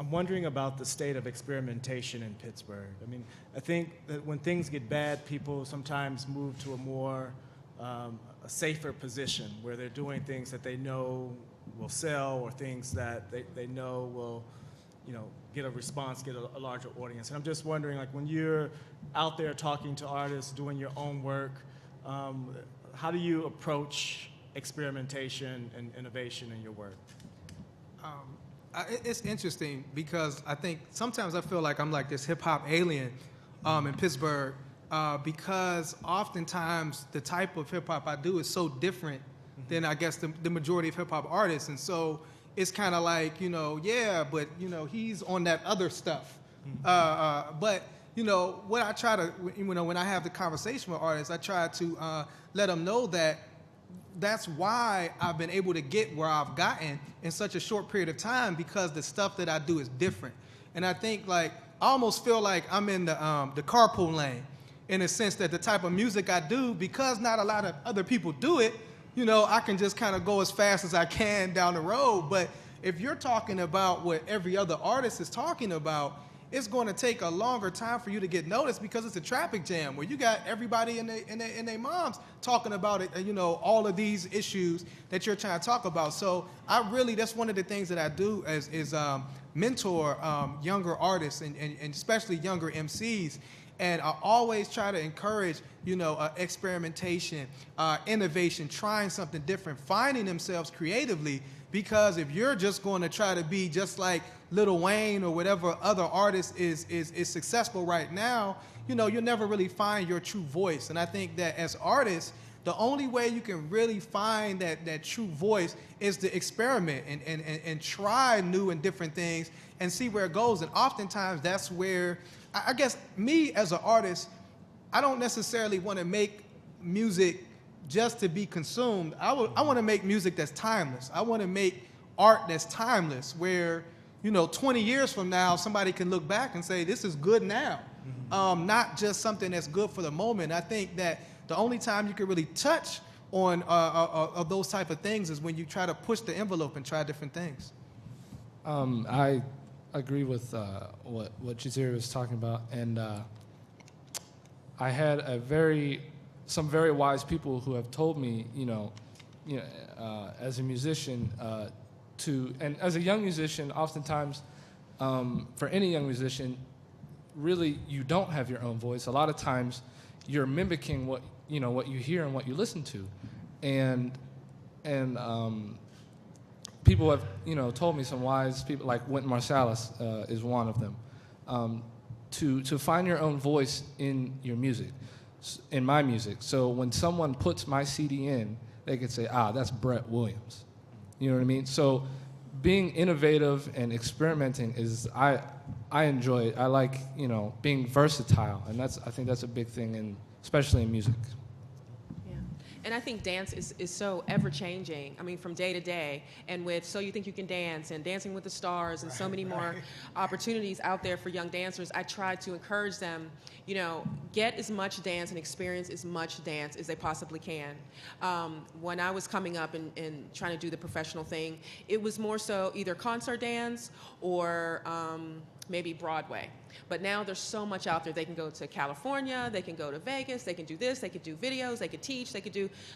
I'm wondering about the state of experimentation in Pittsburgh. I mean, I think that when things get bad, people sometimes move to a more a safer position where they're doing things that they know will sell or things that they know will, get a response, get a larger audience. And I'm just wondering, like, when you're out there talking to artists, doing your own work, how do you approach experimentation and innovation in your work? It's interesting because I think sometimes I feel like I'm like this hip-hop alien in Pittsburgh because oftentimes the type of hip-hop I do is so different than I guess the majority of hip-hop artists. And so it's kind of like, yeah, but, he's on that other stuff. But, what I try to, when I have the conversation with artists, I try to let them know that that's why I've been able to get where I've gotten in such a short period of time, because the stuff that I do is different. And I think, like, I almost feel like I'm in the carpool lane in a sense that the type of music I do, because not a lot of other people do it, I can just kind of go as fast as I can down the road. But if you're talking about what every other artist is talking about, it's going to take a longer time for you to get noticed because it's a traffic jam where you got everybody and their moms talking about it, all of these issues that you're trying to talk about. So that's one of the things that I do is mentor younger artists and especially younger MCs. And I always try to encourage, experimentation, innovation, trying something different, finding themselves creatively. Because if you're just going to try to be just like Lil Wayne or whatever other artist is successful right now, you'll never really find your true voice. And I think that as artists, the only way you can really find that true voice is to experiment and try new and different things and see where it goes. And oftentimes that's where, I guess, me as an artist, I don't necessarily want to make music just to be consumed. I want to make music that's timeless. I want to make art that's timeless, where 20 years from now somebody can look back and say this is good now, not just something that's good for the moment. I think that the only time you can really touch on those type of things is when you try to push the envelope and try different things. I agree with what Jasari was talking about, and I had some very wise people who have told me, as a musician, and as a young musician, oftentimes, for any young musician, really you don't have your own voice. A lot of times, you're mimicking what you hear and what you listen to, and people have told me, some wise people like Wynton Marsalis is one of them, to find your own voice in your music. In my music. So when someone puts my CD in, they could say, that's Brett Williams. You know what I mean? So being innovative and experimenting I enjoy it. I like, being versatile, and I think that's a big thing, especially in music. And I think dance is so ever-changing. I mean, from day to day. And with So You Think You Can Dance and Dancing with the Stars and so many more opportunities out there for young dancers, I try to encourage them, get as much dance and experience as much dance as they possibly can. When I was coming up and trying to do the professional thing, it was more so either concert dance or maybe Broadway. But now there's so much out there. They can go to California, they can go to Vegas, they can do this, they could do videos, they could teach,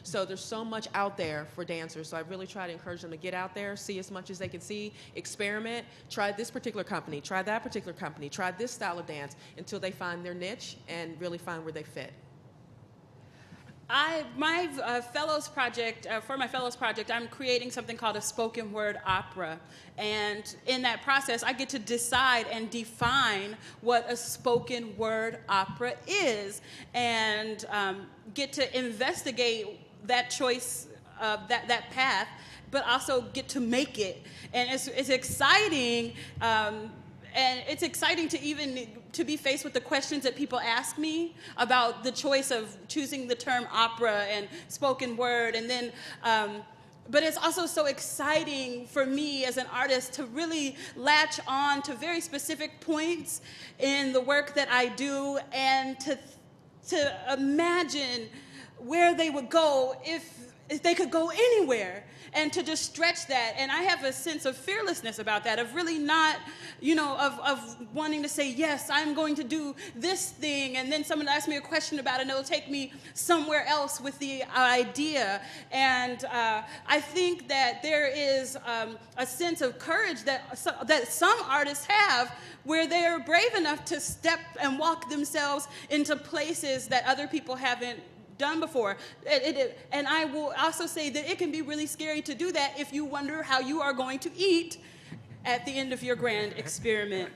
so there's so much out there for dancers. So I really try to encourage them to get out there, see as much as they can see, experiment, try this particular company, try that particular company, try this style of dance until they find their niche and really find where they fit. My fellows project, for my fellows project, I'm creating something called a spoken word opera. And in that process, I get to decide and define what a spoken word opera is, and get to investigate that choice, that path, but also get to make it. And it's exciting. And it's exciting to be faced with the questions that people ask me about the choice of choosing the term opera and spoken word. And then, but it's also so exciting for me as an artist to really latch on to very specific points in the work that I do, and to imagine where they would go if they could go anywhere, and to just stretch that. And I have a sense of fearlessness about that, of really not, of wanting to say, yes, I'm going to do this thing, and then someone asks me a question about it, and it'll take me somewhere else with the idea. And I think that there is a sense of courage that some artists have, where they're brave enough to step and walk themselves into places that other people haven't done before. And I will also say that it can be really scary to do that if you wonder how you are going to eat at the end of your grand experiment